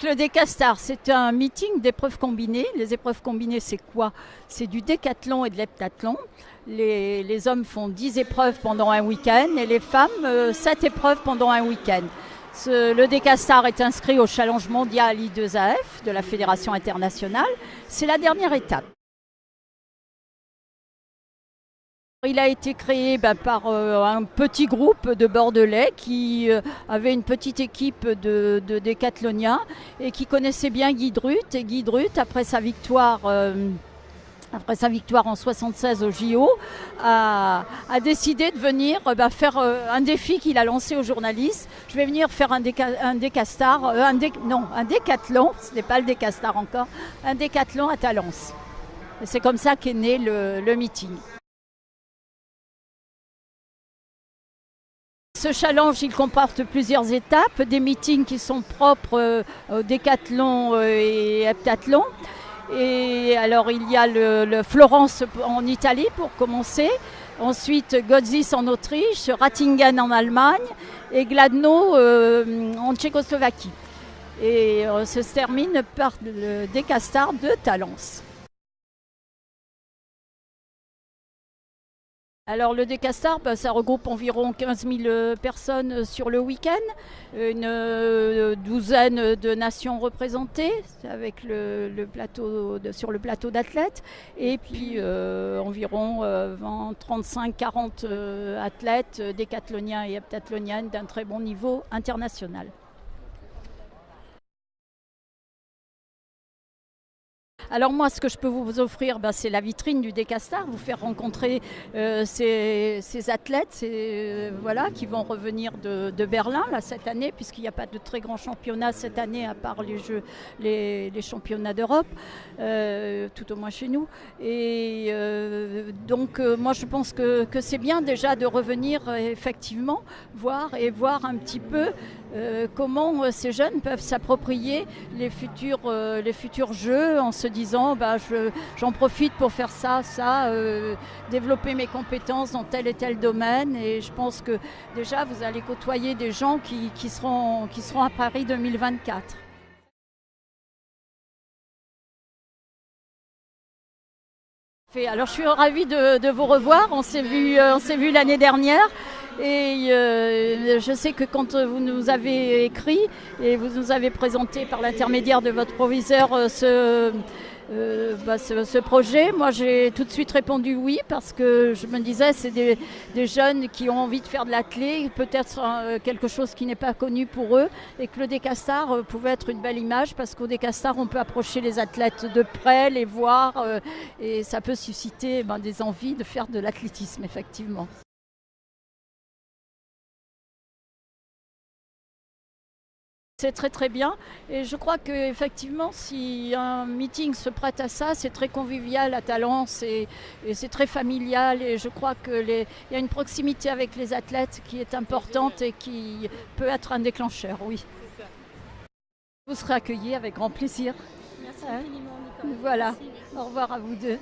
Donc le Décastar, c'est un meeting d'épreuves combinées. Les épreuves combinées, c'est quoi? C'est du décathlon et de l'heptathlon. Les hommes font 10 épreuves pendant un week-end et les femmes 7 épreuves pendant un week-end. Le Décastar est inscrit au Challenge mondial I2AF de la Fédération internationale. C'est la dernière étape. Il a été créé par un petit groupe de Bordelais qui avait une petite équipe de décathloniens et qui connaissait bien Guy Drut. Et Guy Drut, après sa victoire en 76 au JO, a décidé de venir faire un défi qu'il a lancé aux journalistes. Je vais venir faire un décathlon, ce n'est pas le Décastar encore, un décathlon à Talence. Et c'est comme ça qu'est né le meeting. Ce challenge, il comporte plusieurs étapes, des meetings qui sont propres au décathlon et heptathlon. Et alors il y a le Florence en Italie pour commencer, ensuite Godzice en Autriche, Ratingen en Allemagne et Gladno en Tchécoslovaquie. Et se termine par le Décastar de Talence. Alors le Décastar, ça regroupe environ 15 000 personnes sur le week-end, une douzaine de nations représentées avec sur le plateau d'athlètes et puis environ 35-40 athlètes décathloniens et heptathloniennes d'un très bon niveau international. Alors moi, ce que je peux vous offrir, c'est la vitrine du Décastar, vous faire rencontrer ces athlètes qui vont revenir de Berlin là, cette année, puisqu'il n'y a pas de très grands championnats cette année, à part les championnats d'Europe, tout au moins chez nous. Et donc moi, je pense que c'est bien déjà de revenir effectivement voir un petit peu comment ces jeunes peuvent s'approprier les futurs jeux en se disant j'en profite pour faire ça, développer mes compétences dans tel et tel domaine. Et je pense que déjà vous allez côtoyer des gens qui seront à Paris 2024. Alors je suis ravie de vous revoir, on s'est vu l'année dernière. Et je sais que quand vous nous avez écrit et vous nous avez présenté par l'intermédiaire de votre proviseur ce projet, moi j'ai tout de suite répondu oui, parce que je me disais c'est des jeunes qui ont envie de faire de l'athlé, peut-être quelque chose qui n'est pas connu pour eux, et que le Décastar pouvait être une belle image, parce qu'au Décastar on peut approcher les athlètes de près, les voir, et ça peut susciter des envies de faire de l'athlétisme effectivement. C'est très très bien, et je crois qu'effectivement si un meeting se prête à ça, c'est très convivial à Talence et c'est très familial, et je crois qu'il y a une proximité avec les athlètes qui est importante et qui peut être un déclencheur, oui. Vous serez accueillis avec grand plaisir. Merci infiniment, Nicole. Voilà, Merci. au revoir à vous deux.